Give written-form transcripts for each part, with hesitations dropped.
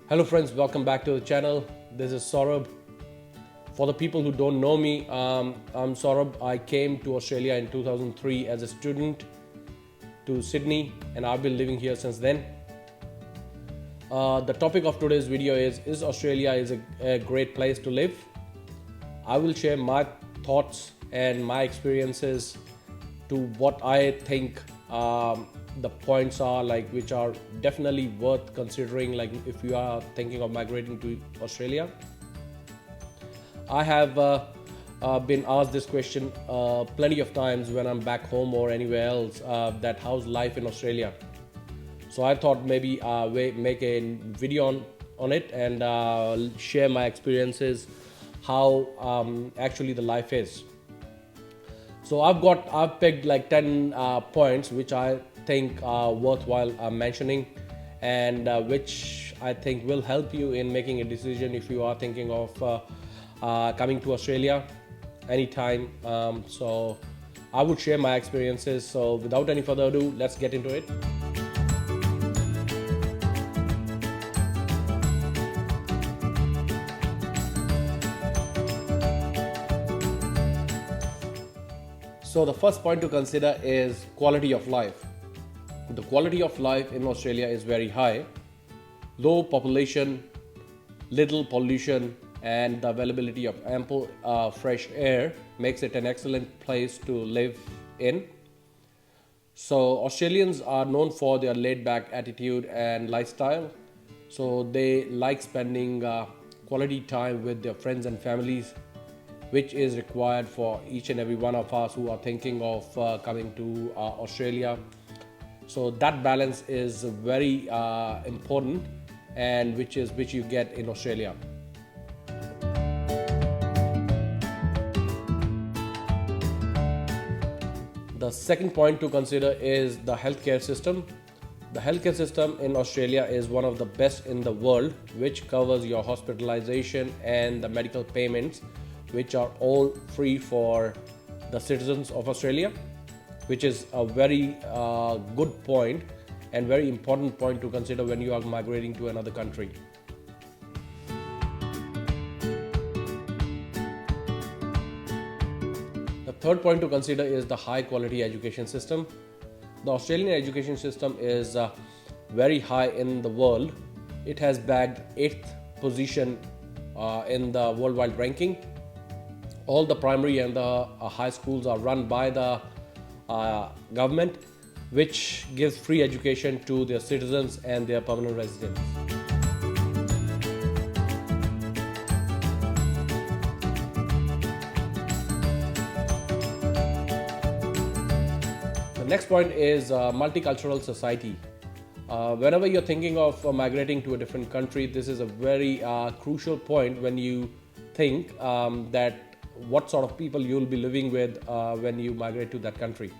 Hello friends, welcome back to the channel. This is Saurabh. For the people who don't know me, I'm Saurabh. I came to Australia in 2003 as a student to Sydney, and I've been living here since then. The topic of today's video is Australia is a great place to live? I will share my thoughts and my experiences to what I think the points are, like, which are definitely worth considering, like if you are thinking of migrating to Australia. I have been asked this question plenty of times when I'm back home or anywhere else, that how's life in Australia. So I thought maybe make a video on it and share my experiences, how actually the life is. So I've picked like 10 points which I think are worthwhile mentioning, and which I think will help you in making a decision if you are thinking of coming to Australia anytime. So I would share my experiences. So without any further ado, let's get into it. So the first point to consider is quality of life. The quality of life in Australia is very high. Low population, little pollution, and the availability of ample fresh air makes it an excellent place to live in. So Australians are known for their laid-back attitude and lifestyle. So they like spending quality time with their friends and families, which is required for each and every one of us who are thinking of coming to Australia. So that balance is very important, and which you get in Australia. The second point to consider is the healthcare system. The healthcare system in Australia is one of the best in the world, which covers your hospitalization and the medical payments, which are all free for the citizens of Australia, which is a very good point and very important point to consider when you are migrating to another country. The third point to consider is the high quality education system. The Australian education system is very high in the world. It has bagged 8th position in the worldwide ranking. All the primary and the high schools are run by the government, which gives free education to their citizens and their permanent residents. The next point is Multicultural Society. Whenever you're thinking of migrating to a different country, this is a very crucial point when you think that what sort of people you'll be living with when you migrate to that country.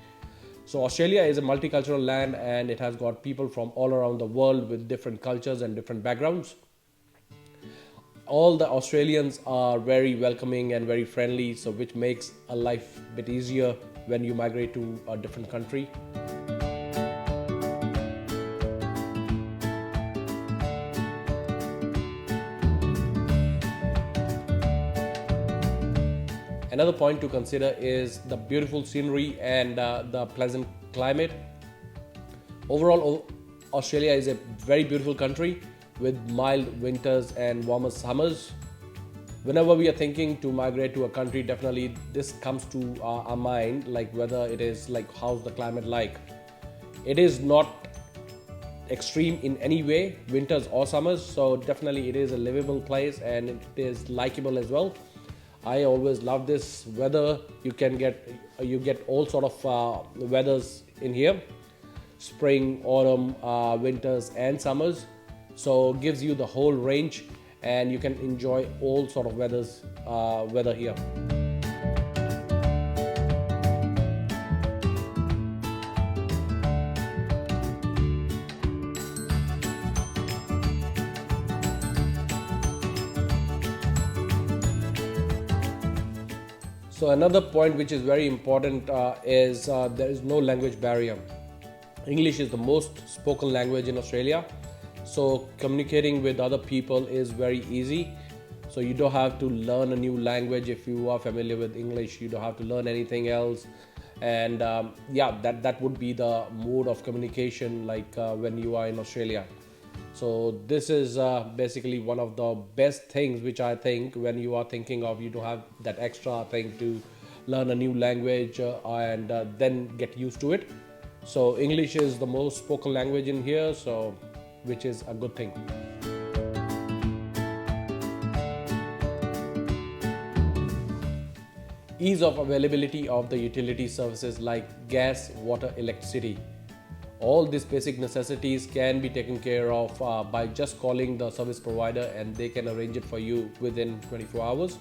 So Australia is a multicultural land, and it has got people from all around the world with different cultures and different backgrounds. All the Australians are very welcoming and very friendly, so which makes a life a bit easier when you migrate to a different country. Another point to consider is the beautiful scenery and the pleasant climate. Overall, Australia is a very beautiful country with mild winters and warmer summers. Whenever we are thinking to migrate to a country, definitely this comes to our mind, like whether it is like how's the climate like. It is not extreme in any way, winters or summers, so definitely it is a livable place and it is likable as well. I always love this weather. You get all sort of weathers in here: spring, autumn, winters, and summers. So gives you the whole range, and you can enjoy all sort of weather here. So another point which is very important is there is no language barrier. English is the most spoken language in Australia, So communicating with other people is very easy. So you don't have to learn a new language. If you are familiar with English, you don't have to learn anything else. And yeah, that would be the mode of communication, like when you are in Australia. So this is basically one of the best things which I think when you are thinking of, you don't have that extra thing to learn a new language and then get used to it. So English is the most spoken language in here, so which is a good thing. Ease of availability of the utility services like gas, water, electricity. All these basic necessities can be taken care of by just calling the service provider, and they can arrange it for you within 24 hours.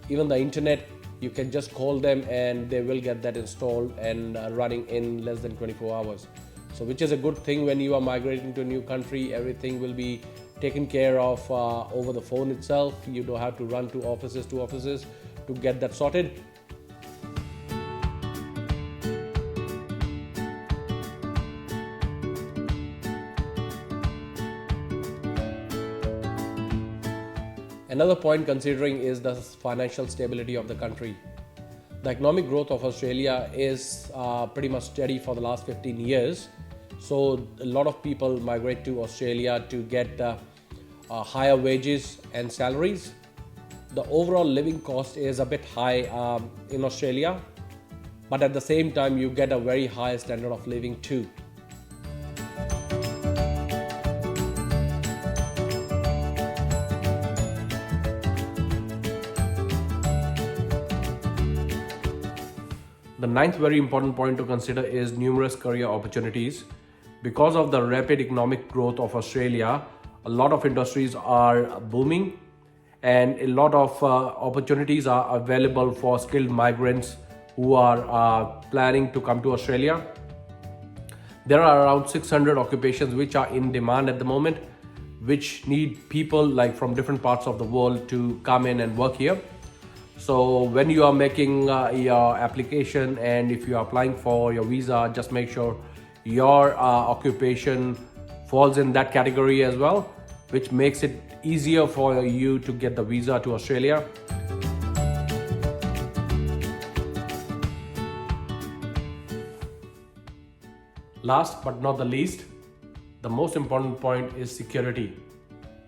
Even the internet, you can just call them and they will get that installed and running in less than 24 hours. So which is a good thing when you are migrating to a new country. Everything will be taken care of over the phone itself. You don't have to run to offices to get that sorted. Another point considering is the financial stability of the country. The economic growth of Australia is pretty much steady for the last 15 years. So a lot of people migrate to Australia to get higher wages and salaries. The overall living cost is a bit high in Australia, but at the same time you get a very high standard of living too. The ninth very important point to consider is numerous career opportunities. Because of the rapid economic growth of Australia, a lot of industries are booming and a lot of opportunities are available for skilled migrants who are planning to come to Australia. There are around 600 occupations which are in demand at the moment, which need people like from different parts of the world to come in and work here. So when you are making your application and if you are applying for your visa, just make sure your occupation falls in that category as well, which makes it easier for you to get the visa to Australia. Last but not the least, the most important point is security.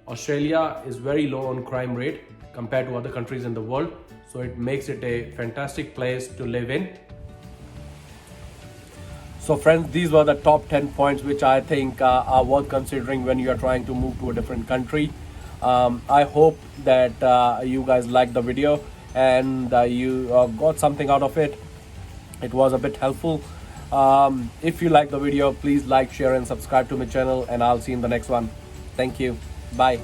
Australia is very low on crime rate compared to other countries in the world, so it makes it a fantastic place to live in. So friends, these were the top 10 points which I think are worth considering when you are trying to move to a different country. I hope that you guys liked the video and you got something out of it. It was a bit helpful. If you like the video, please like, share and subscribe to my channel, and I'll see you in the next one. Thank you. Bye.